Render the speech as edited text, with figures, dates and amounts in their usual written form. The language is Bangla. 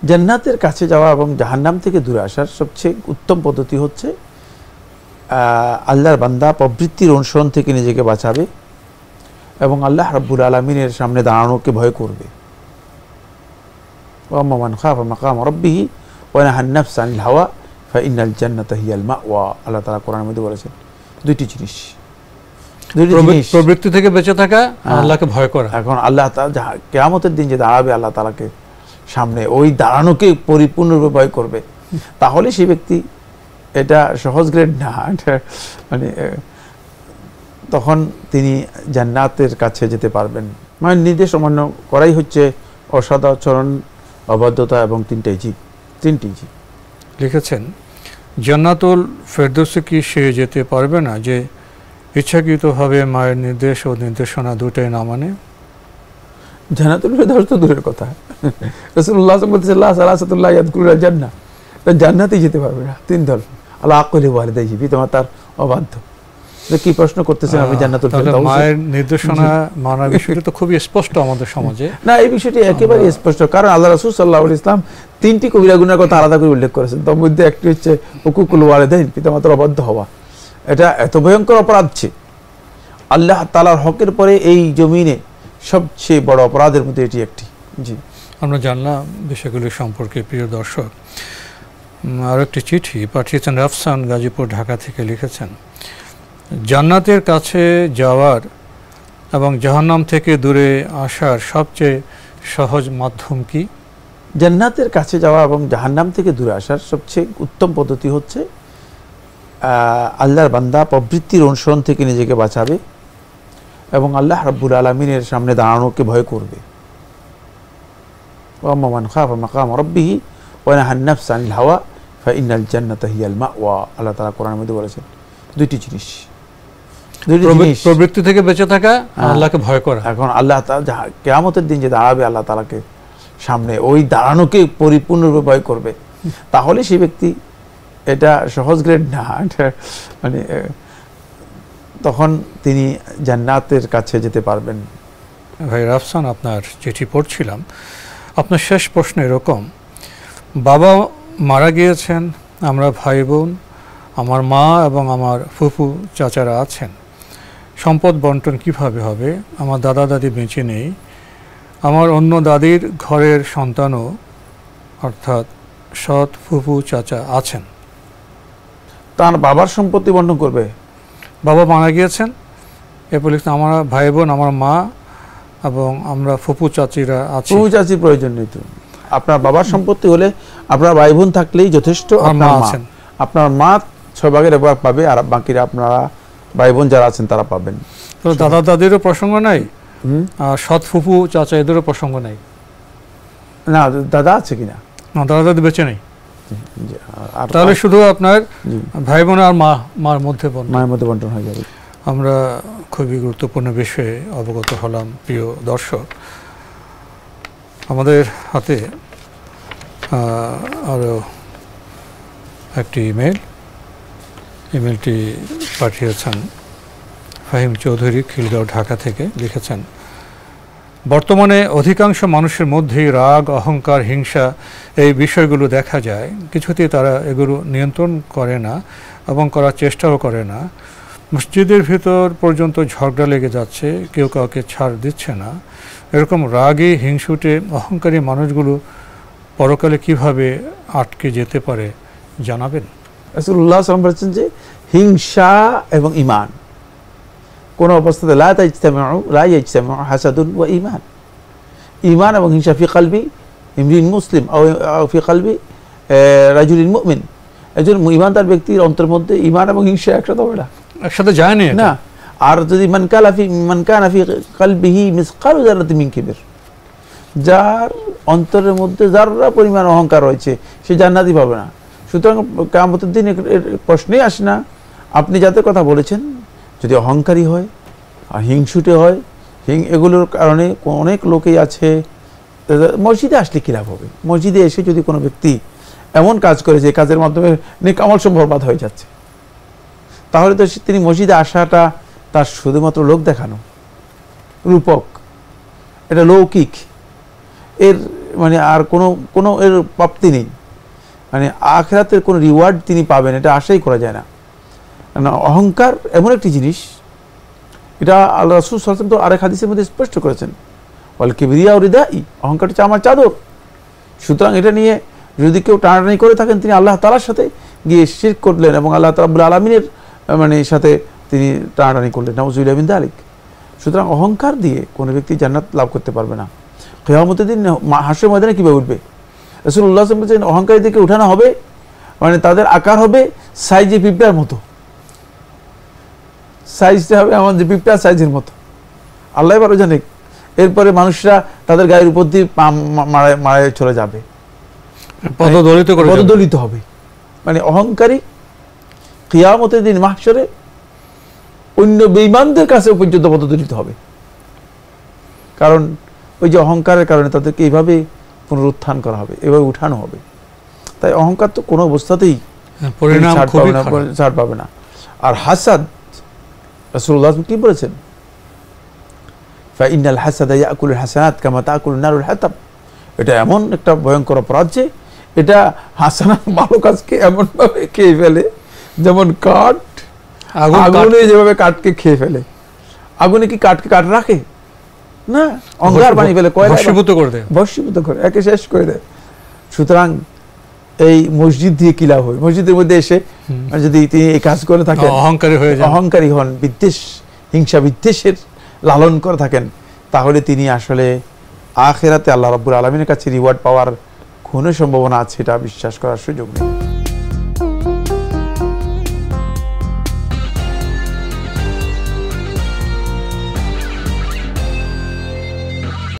জান্নাতের কাছে যাওয়া এবং জাহান্নাম থেকে দূরে আসার সবচেয়ে উত্তম পদ্ধতি হচ্ছে আল্লাহর বান্দা প্রবৃত্তির অনুসরণ থেকে নিজেকে বাঁচাবে এবং আল্লাহ রাব্বুল আলামিনের সামনে দাঁড়ানোকে ভয় করবে। ওয়া মান খাফা মাকাম রাব্বিহি ওয়া নাহান নাফসা আনিল হাওয়া ফাইন্নাল জান্নাতা হিয়াল মাওয়া। আল্লাহ তাআলা কোরআনের মধ্যে বলেছেন দুইটি জিনিস, প্রবৃত্তি থেকে বেঁচে থাকা, আল্লাহকে ভয় করা। এখন আল্লাহ কিয়ামতের দিন যে দাঁড়াবে আল্লাহ তাআলাকে সামনে, ওই দাঁড়ানোকে পরিপূর্ণরূপে ভয় করবে, তাহলে সেই ব্যক্তি, এটা সহজ গ্রেড না, মানে তখন তিনি জান্নাতের কাছে যেতে পারবেন। মানে নির্দেশ অমান্য করাই হচ্ছে অসদাচরণ, অবাধ্যতা এবং তিনটি জীব। লিখেছেন, জান্নাতুল ফেরদৌসে কি সে যেতে পারবে না যে ইচ্ছাকৃতভাবে মায়ের নির্দেশ ও নির্দেশনা দুটোই না মানে? জান্নাতুল ফেরদৌস তো দূরের কথা, রাসূলুল্লাহ সাল্লাল্লাহু আলাইহি ওয়াসাল্লাম জান্নাত, জান্নাতেই যেতে পারবে না। তিন দল, আলা আকুলি ওয়ালিদাইহি, পিতামাতার অবাধ্য। কি প্রশ্ন করতেছেন আপনি? জান্নাতুল ফেরদৌস মায়ের নির্দেশনা মানার বিষয়টা তো খুবই স্পষ্ট আমাদের সমাজে। না, এই বিষয়টি একেবারে স্পষ্ট, কারণ আল্লাহ রাসূল সাল্লাল্লাহু আলাইহি ওয়াসাল্লাম তিনটি কবিরা গুনার কথা আলাদা করে উল্লেখ করেছেন। তার মধ্যে একটি হচ্ছে হুকুকুল ওয়ালিদাইন, পিতামাতার অবাধ্য হওয়া। এটা এত ভয়ঙ্কর অপরাধ ছে, আল্লাহ তাআলার হকের পরে এই জমিনে সবচেয়ে বড় অপরাধের মধ্যে এটি একটি। জি, আমরা জানলাম বিষয়গুলি সম্পর্কে। প্রিয় দর্শক, আর একটি চিঠি পাঠিয়েছেন রাফসান, গাজীপুর, ঢাকা থেকে। লিখেছেন, জান্নাতের কাছে যাওয়ার এবং জাহান্নাম থেকে দূরে আসার সবচেয়ে সহজ মাধ্যম কি? জান্নাতের কাছে যাওয়া এবং জাহান্নাম থেকে দূরে আসার সবচেয়ে উত্তম পদ্ধতি হচ্ছে আল্লাহর বান্দা প্রবৃত্তির অনুসরণ থেকে নিজেকে বাঁচাবে এবং আল্লাহ রাব্বুল আলামিনের সামনে দাঁড়ানোকে ভয় করবে। ওয়া মান খাফা মাকাম রাব্বিহি ওয়া নাহান নাফসা আনিল হাওয়া ফাইন্নাল জান্নাতা হিয়াল মাওয়া। আল্লাহ তাআলা কোরআনের মধ্যে বলেছেন দুইটি জিনিস, প্রবৃত্তি থেকে বেঁচে থাকা, আল্লাহকে ভয় করা। এখন আল্লাহ তাআলা কিয়ামতের দিন যে দাঁড়াবে আল্লাহ তাআলাকে সামনে, ওই দাঁড়ানোকে পরিপূর্ণরূপে ভয় করবে, তাহলে সেই ব্যক্তি, এটা সহজ গ্রেড না, মানে তখন তিনি জান্নাতের কাছে যেতে পারবেন। ভাই রাফসান, আপনার চিঠি পড়ছিলাম, আপনার শেষ প্রশ্ন এরকম: বাবা মারা গিয়েছেন, আমরা ভাই বোন, আমার মা এবং আমার ফুফু চাচারা আছেন, সম্পদ বন্টন কিভাবে হবে? আমার দাদা দাদি বেঁচে নেই, আমার অন্য দাদির ঘরের সন্তানও অর্থাৎ সৎ ফুফু চাচা আছেন। তার বাবার সম্পত্তি বন্টন করবে? বাবা মারা গিয়েছেন, এরপর লিখছেন আমরা ভাই বোন, আমার মা এবং আমরা ফুফু চাচিরা আছি। ফুফু চাচির প্রয়োজন নেই তো, আপনার বাবার সম্পত্তি হলে আপনার ভাই বোন থাকলেই যথেষ্ট। আপনার মা 6 ভাগের 1 ভাগ পাবে, আর বাকিরা আপনারা ভাই বোন যারা আছেন তারা পাবেন। তো দাদা দাদিরও প্রসঙ্গ নাই, আর সৎ ফুফু চাচা এদেরও প্রসঙ্গ নাই? না, দাদা আছে কিনা? না, দাদা দাদি বেঁচে নেই। তাহলে শুধু আপনার ভাই বোন আর মার মধ্যে বন্টন হয়ে যাবে। আমরা খুবই গুরুত্বপূর্ণ বিষয়ে অবগত হলাম। প্রিয় দর্শক, আমাদের হাতে আরও একটি ইমেলটি পাঠিয়েছেন ফাহিম চৌধুরী, খিলগাঁও, ঢাকা থেকে। লিখেছেন, বর্তমানে অধিকাংশ মানুষের মধ্যেই রাগ, অহংকার, হিংসা এই বিষয়গুলো দেখা যায়। কিছুতেই তারা এগুলো নিয়ন্ত্রণ করে না এবং করার চেষ্টাও করে না। মসজিদের ভিতর পর্যন্ত ঝগড়া লেগে যাচ্ছে, কেউ কাউকে ছাড় দিচ্ছে না। এরকম রাগী, হিংসুটে, অহংকারী মানুষগুলো পরকালে কিভাবে আটকে যেতে পারে জানাবেন? রাসূলুল্লাহ সাল্লাল্লাহু আলাইহি ওয়াসাল্লাম বলেছেন যে হিংসা এবং ঈমান কোন অবস্থাতে লা ইয়াজতামিউ হাসাদুন ওয়া ঈমান। ঈমান এবং হিংসা ফি কলবি ইমরিন মুসলিম আও ফি কলবি রাজুলিন মুমিন, একজন ঈমানদার ব্যক্তির অন্তরের মধ্যে ঈমান এবং হিংসা একসাথে হবে না, একসাথে যায় না। আর যদি মান কানা ফি কলবিহি মিসকালু যারাতিন মিন কিবর, যার অন্তরের মধ্যে যারা পরিমাণ অহংকার রয়েছে সে জান্নাতই পাবে না। সুতরাং কিয়ামতের দিন প্রশ্নই আসে না। আপনি যাদের কথা বলেছেন যদি অহংকারী হয় আর হিংসুটে হয়, এগুলোর কারণে অনেক লোকেই আছে মসজিদে আসলে কী লাভ হবে? মসজিদে এসে যদি কোনো ব্যক্তি এমন কাজ করে যে কাজের মাধ্যমে নেক আমল সব বরবাদ হয়ে যাচ্ছে, তাহলে তো তিনি মসজিদে আসাটা তার শুধুমাত্র লোক দেখানো, রূপক, এটা লৌকিক, এর মানে আর কোনো এর প্রাপ্তি নেই, মানে আখিরাতের কোনো রিওয়ার্ড তিনি পাবেন এটা আশাই করা যায় না। না, অহংকার এমন একটি জিনিস, এটা আল্লাহ রাসূল সাল্লাল্লাহু আলাইহি ওয়াসাল্লাম তো আরেক হাদিসের মধ্যে স্পষ্ট করেছেন, ওয়াল কিবরিয়া রিদাই, অহংকার হচ্ছে আমার চাদর। সুতরাং এটা নিয়ে যদি কেউ টানাটানি করে থাকেন তিনি আল্লাহ তাআলার সাথে গিয়ে শিরক করলেন এবং আল্লাহ রাব্বুল আলামিনের মানে সাথে তিনি টানাটানি করলেন, নাউযুবিল্লাহি মিন যালিক। সুতরাং অহংকার দিয়ে কোনো ব্যক্তি জান্নাত লাভ করতে পারবে না। কিয়ামতের দিন হাসরের ময়দানে কীভাবে উঠবে? রাসূলুল্লাহ সাল্লাল্লাহু আলাইহি ওয়াসাল্লাম বলেছেন অহংকারীদেরকে উঠানো হবে, মানে তাদের আকার হবে সাইজে পিঁপড়ার মতো, সাইজটা হবে আমাদের পিঁপড়ার সাইজের মতো, আল্লাহ ভালো জানে। এরপরে মানুষরা তাদের গায়ের উপর দিয়ে মারায় চলে যাবে, পদদলিত হবে। মানে অহংকারী কিয়ামতের দিন মাহশরে অন্য বেঈমানদের কাছে পর্যন্ত পদদলিত হবে, কারণ ওই যে অহংকারের কারণে তাদেরকে এইভাবে পুনরুত্থান করা হবে, এভাবে উঠানো হবে। তাই অহংকার তো কোনো অবস্থাতেই ছাড় পাবে না। আর হাসাদ, রাসূলুল্লাহ কি বলেছেন? ফাইনাল হাসাদা ইয়াকুলুল হাসানাত কামা তাকুলুন নারুল হাতাব। এটা এমন একটা ভয়ঙ্কর অপরাধ যে এটা হাসানাত ভালো কাজকে এমনভাবে খেয়ে ফেলে যেমন কাঠ আগুনে যেভাবে কাঠকে খেয়ে ফেলে। আগুনে কি কাঠকে কাঠ রাখে না, অঙ্গার বানিয়ে ফেলে, ভস্মীভূত করে দেয়, ভস্মীভূত করে একে শেষ করে দেয়। সুতরাং এই মসজিদ দিয়ে কি লাভ হয়? মসজিদের মধ্যে এসে যদি তিনি এই কাজ করে থাকেন, অহংকারী হন, বিদ্বেষ হিংসা বিদ্বেষের লালন করে থাকেন, তাহলে তিনি আসলে আখিরাতে আল্লাহ রাব্বুল আলামিনের কাছে রিওয়ার্ড পাওয়ার কোনো সম্ভাবনা আছে এটা বিশ্বাস করার সুযোগ নেই।